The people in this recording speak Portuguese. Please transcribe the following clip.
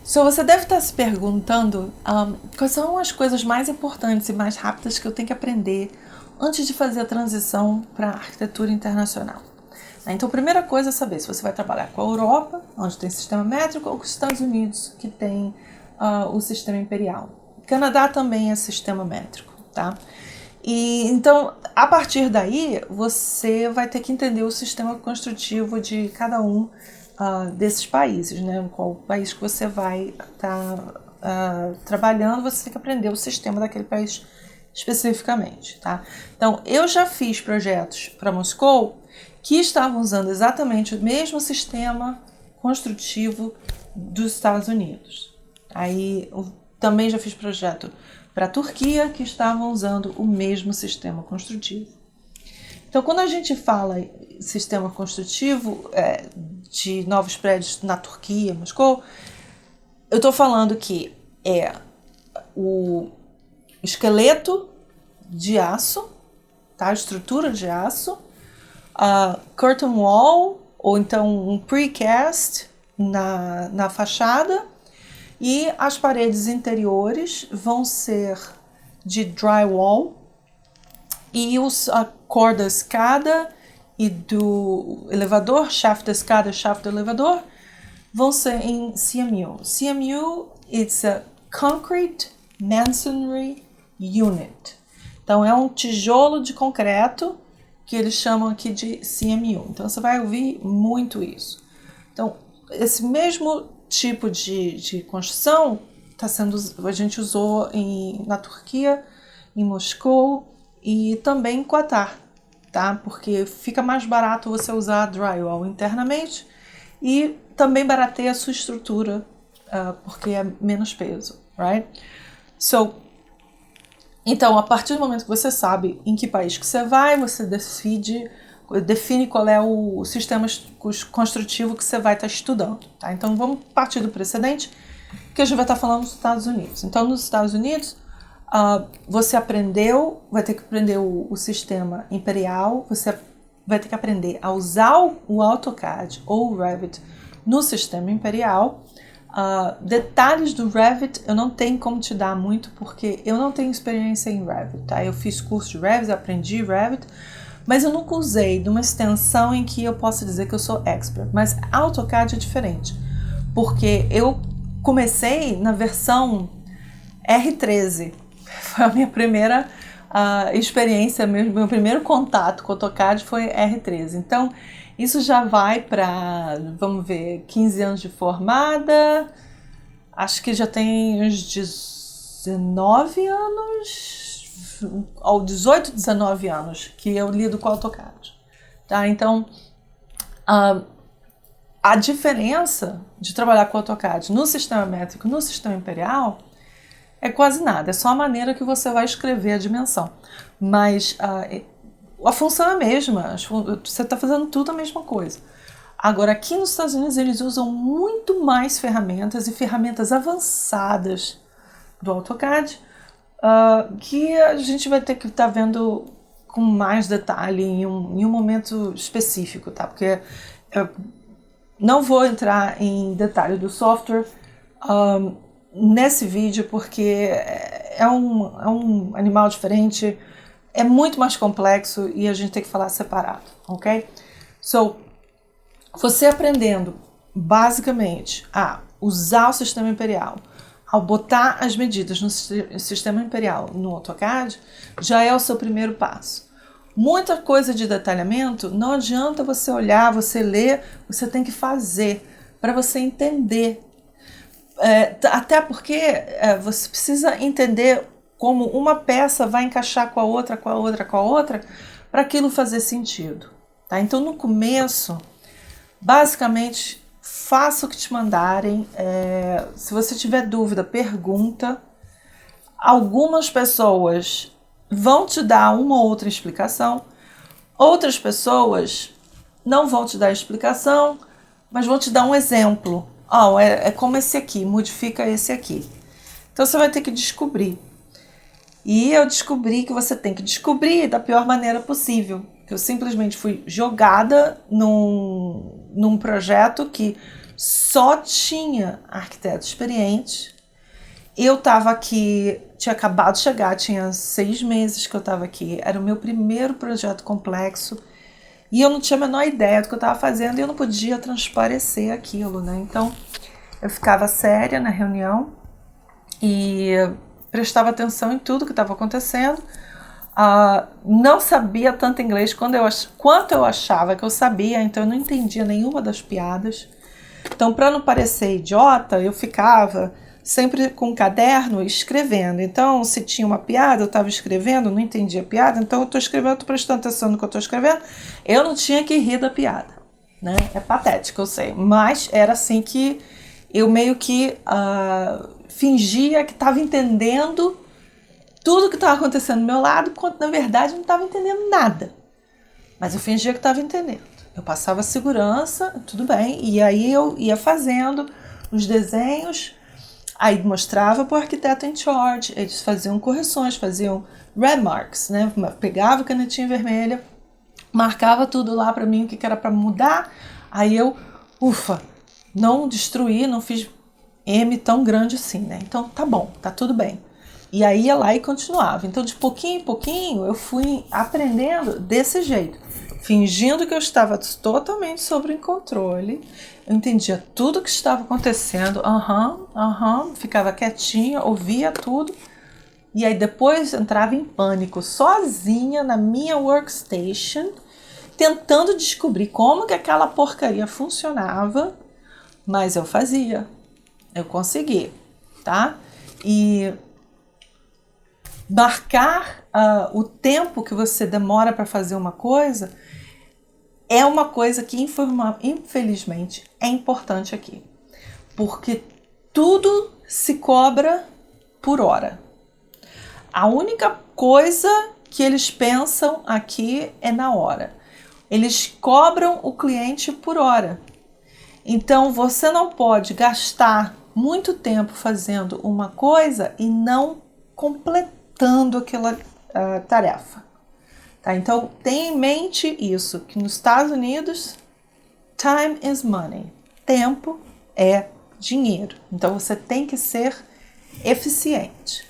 So, você deve estar se perguntando quais são as coisas mais importantes e mais rápidas que eu tenho que aprender antes de fazer a transição para a arquitetura internacional. Então, a primeira coisa é saber se você vai trabalhar com a Europa, onde tem sistema métrico, ou com os Estados Unidos, que tem o sistema imperial. O Canadá também é sistema métrico, tá? E então, a partir daí, você vai ter que entender o sistema construtivo de cada um desses países, né? Qual país que você vai estar trabalhando, você tem que aprender o sistema daquele país especificamente, tá? Então, eu já fiz projetos para Moscou que estavam usando exatamente o mesmo sistema construtivo dos Estados Unidos. Aí, eu também já fiz projeto para a Turquia que estavam usando o mesmo sistema construtivo. Então, quando a gente fala em sistema construtivo de novos prédios na Turquia, Moscou, eu estou falando que é o esqueleto de aço, tá? A estrutura de aço, a curtain wall, ou então um precast na fachada, e as paredes interiores vão ser de drywall, e a cor da escada e do elevador, shaft da escada, shaft do elevador, vão ser em CMU. CMU, it's a Concrete Masonry Unit. Então, é um tijolo de concreto que eles chamam aqui de CMU. Então, você vai ouvir muito isso. Então, esse mesmo tipo de construção a gente usou na Turquia, em Moscou e também em Qatar, tá? Porque fica mais barato você usar drywall internamente e também barateia a sua estrutura, porque é menos peso, right? Então, a partir do momento que você sabe em que país que você vai, você define qual é o sistema construtivo que você vai estar estudando, tá? Então, vamos partir do precedente, que a gente vai estar falando dos Estados Unidos. Então, nos Estados Unidos, você vai ter que aprender o sistema imperial, você vai ter que aprender a usar o AutoCAD ou o Revit no sistema imperial. Detalhes do Revit eu não tenho como te dar muito, porque eu não tenho experiência em Revit, tá? Eu fiz curso de Revit, aprendi Revit, mas eu nunca usei de uma extensão em que eu possa dizer que eu sou expert. Mas AutoCAD é diferente, porque eu comecei na versão R13, foi a minha primeira experiência, meu primeiro contato com o AutoCAD foi R13. Então, isso já vai para, vamos ver, 15 anos de formada, acho que já tem uns 19 anos, ou 18, 19 anos que eu lido com o AutoCAD. Tá? Então, a diferença de trabalhar com o AutoCAD no sistema métrico, no sistema imperial, é quase nada, é só a maneira que você vai escrever a dimensão. Mas a função é a mesma, você está fazendo tudo a mesma coisa. Agora, aqui nos Estados Unidos, eles usam muito mais ferramentas e ferramentas avançadas do AutoCAD, que a gente vai ter que estar vendo com mais detalhe em um momento específico, tá? Porque eu não vou entrar em detalhe do software nesse vídeo, porque é um animal diferente, é muito mais complexo e a gente tem que falar separado, ok? Você aprendendo basicamente a usar o sistema imperial, ao botar as medidas no sistema imperial no AutoCAD, já é o seu primeiro passo. Muita coisa de detalhamento, não adianta você olhar, você ler, você tem que fazer para você entender. Até porque você precisa entender como uma peça vai encaixar com a outra, com a outra, com a outra, para aquilo fazer sentido. Tá? Então, no começo, basicamente, faça o que te mandarem. Se você tiver dúvida, pergunta. Algumas pessoas vão te dar uma ou outra explicação. Outras pessoas não vão te dar explicação, mas vão te dar um exemplo. É como esse aqui, modifica esse aqui. Então você vai ter que descobrir. E eu descobri que você tem que descobrir da pior maneira possível. Eu simplesmente fui jogada num projeto que só tinha arquitetos experientes. Eu estava aqui, tinha acabado de chegar, tinha 6 meses que eu estava aqui, era o meu primeiro projeto complexo e eu não tinha a menor ideia do que eu estava fazendo e eu não podia transparecer aquilo, né? Então eu ficava séria na reunião e prestava atenção em tudo que estava acontecendo. Não sabia tanto inglês quanto eu achava que eu sabia, então eu não entendia nenhuma das piadas. Então, para não parecer idiota, eu ficava sempre com um caderno escrevendo. Então, se tinha uma piada, eu estava escrevendo, não entendia a piada, então eu estou escrevendo, estou prestando atenção no que eu estou escrevendo. Eu não tinha que rir da piada, né? É patético, eu sei, mas era assim que eu meio que fingia que estava entendendo tudo que estava acontecendo do meu lado, quando na verdade eu não estava entendendo nada. Mas eu fingia que estava entendendo. Eu passava segurança, tudo bem, e aí eu ia fazendo os desenhos, aí mostrava para o arquiteto in charge, eles faziam correções, faziam remarks, né? Pegava a canetinha vermelha, marcava tudo lá para mim, o que era para mudar, aí eu, não destruí, não fiz M tão grande assim, né? Então tá bom, tá tudo bem. E aí ia lá e continuava. Então de pouquinho em pouquinho eu fui aprendendo desse jeito, fingindo que eu estava totalmente sob controle. Eu entendia tudo o que estava acontecendo, ficava quietinha, ouvia tudo. E aí depois entrava em pânico, sozinha na minha workstation, tentando descobrir como que aquela porcaria funcionava, mas eu fazia, eu consegui, tá? E marcar o tempo que você demora para fazer uma coisa é uma coisa que, infelizmente, é importante aqui. Porque tudo se cobra por hora. A única coisa que eles pensam aqui é na hora. Eles cobram o cliente por hora. Então, você não pode gastar muito tempo fazendo uma coisa e não completando aquela tarefa. Tá? Então, tenha em mente isso, que nos Estados Unidos, time is money. Tempo é dinheiro. Então, você tem que ser eficiente.